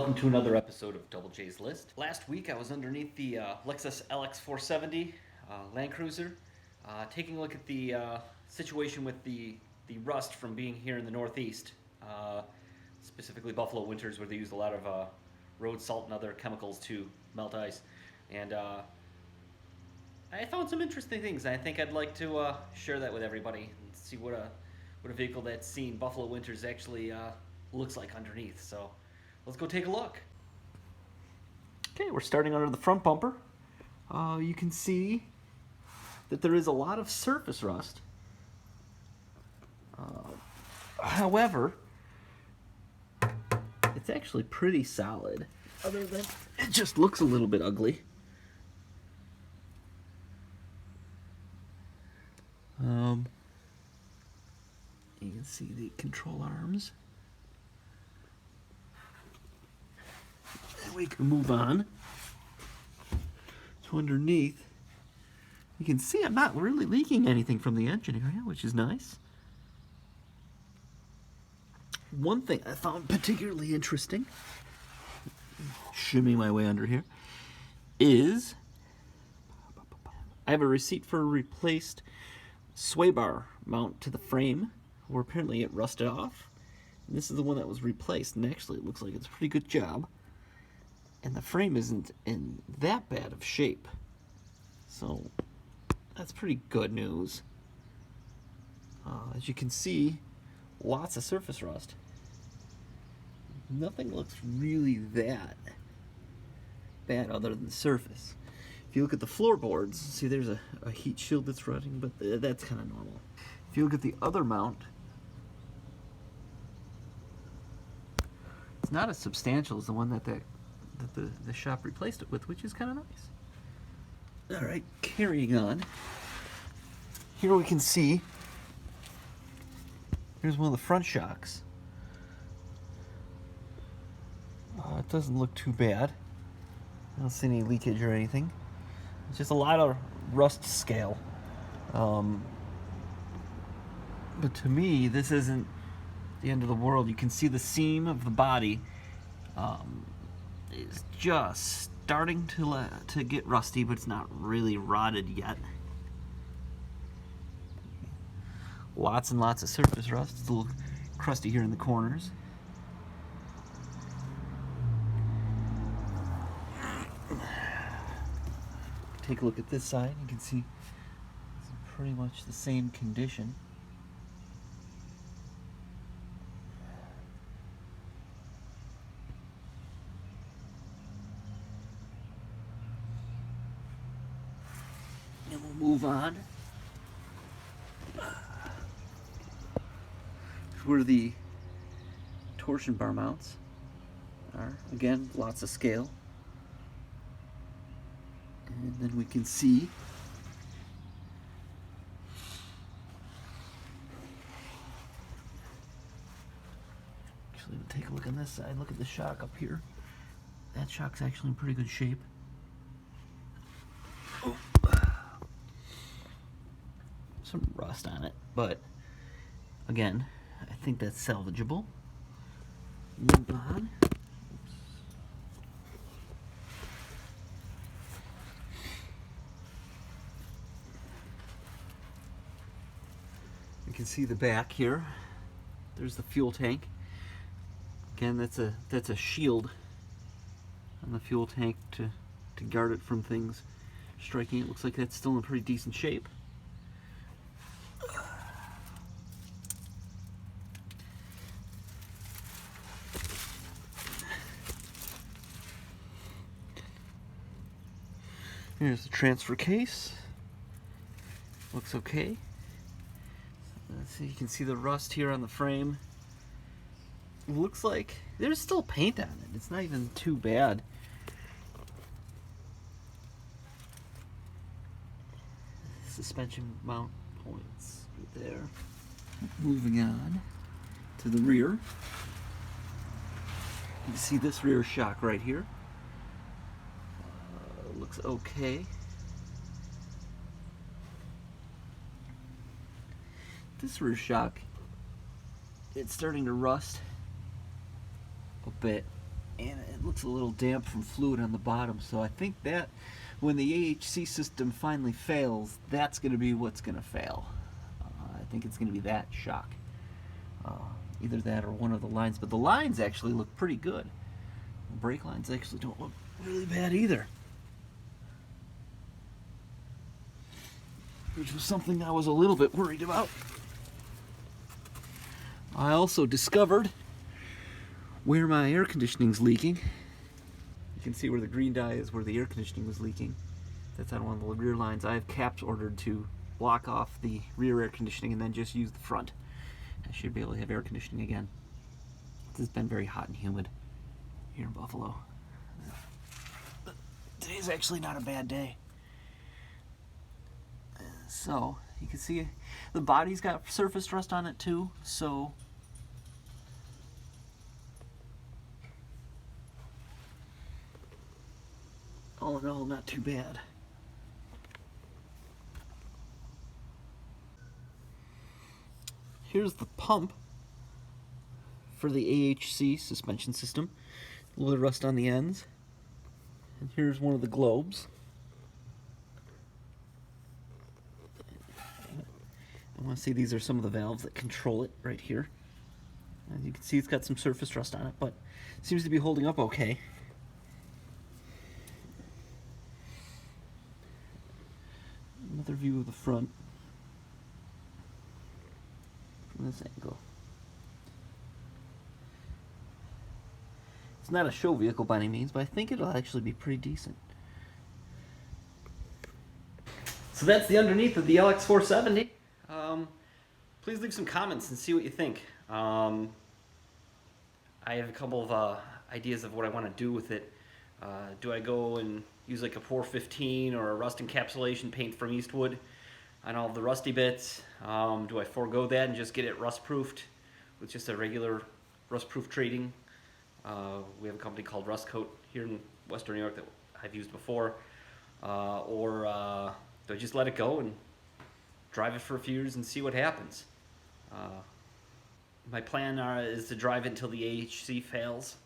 welcome to another episode of Double J's List. Last week I was underneath the Lexus LX470 Land Cruiser, taking a look at the situation with the rust from being here in the Northeast, specifically Buffalo winters where they use a lot of road salt and other chemicals to melt ice. And I found some interesting things, and I think I'd like to share that with everybody and see what a vehicle that's seen Buffalo winters actually looks like underneath. So let's go take a look. Okay, we're starting under the front bumper. You can see that there is a lot of surface rust. However, it's actually pretty solid, other than it just looks a little bit ugly. You can see the control arms. And we can move on to underneath. You can see I'm not really leaking anything from the engine area, which is nice. One thing I found particularly interesting, shimmy my way under here, is I have a receipt for a replaced sway bar mount to the frame, where apparently it rusted off. And this is the one that was replaced, and actually it looks like it's a pretty good job. And the frame isn't in that bad of shape. So that's pretty good news. As you can see, lots of surface rust. Nothing looks really that bad other than the surface. If you look at the floorboards, see there's a heat shield that's running, but that's kind of normal. If you look at the other mount, it's not as substantial as the one that the shop replaced it with, which is kind of nice. All right, carrying on. Here we can see, here's one of the front shocks. It doesn't look too bad. I don't see any leakage or anything. It's just a lot of rust scale. But to me, this isn't the end of the world. You can see the seam of the body is just starting to get rusty, but it's not really rotted yet. Lots and lots of surface rust. It's a little crusty here in the corners. Take a look at this side. You can see it's pretty much the same condition. And we'll move on. Where the torsion bar mounts are. Again, lots of scale. And then we can see actually, we'll take a look on this side. Look at the shock up here. That shock's actually in pretty good shape. Oh. Some rust on it, but again, I think that's salvageable. Move on. You can see the back here. There's the fuel tank. Again, that's a shield on the fuel tank to guard it from things striking. It looks like that's still in pretty decent shape. Here's the transfer case. Looks okay. So you can see the rust here on the frame. Looks like there's still paint on it. It's not even too bad. Suspension mount points right there. Moving on to the rear. You can see this rear shock right here. Looks okay. This rear shock, it's starting to rust a bit, and it looks a little damp from fluid on the bottom, so I think that when the AHC system finally fails, that's going to be what's going to fail. I think it's going to be that shock. Either that or one of the lines, but the lines actually look pretty good. The brake lines actually don't look really bad either, which was something I was a little bit worried about. I also discovered where my air conditioning's leaking. You can see where the green dye is, where the air conditioning was leaking. That's on one of the rear lines. I have caps ordered to block off the rear air conditioning and then just use the front. I should be able to have air conditioning again. It's been very hot and humid here in Buffalo. Today's actually not a bad day. So, you can see the body's got surface rust on it too, so all in all, not too bad. Here's the pump for the AHC suspension system. A little bit of rust on the ends. And here's one of the globes. I want to see these are some of the valves that control it right here. As you can see, it's got some surface rust on it, but it seems to be holding up okay. Another view of the front from this angle. It's not a show vehicle by any means, but I think it'll actually be pretty decent. So that's the underneath of the LX470. Please leave some comments and see what you think. I have a couple of ideas of what I want to do with it. Do I go and use like a 415 or a rust encapsulation paint from Eastwood on all the rusty bits? Do I forego that and just get it rust proofed with just a regular rust proof treating? We have a company called Rust Coat here in Western New York that I've used before. Or do I just let it go and drive it for a few years and see what happens? My plan is to drive it until the AHC fails,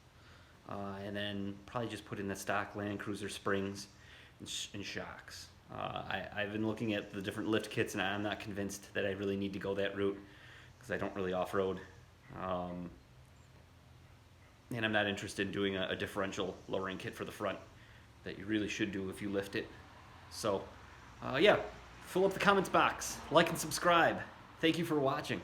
and then probably just put in the stock Land Cruiser springs and shocks. I've been looking at the different lift kits, and I'm not convinced that I really need to go that route because I don't really off-road. And I'm not interested in doing a differential lowering kit for the front that you really should do if you lift it. So, yeah, fill up the comments box, like and subscribe. Thank you for watching.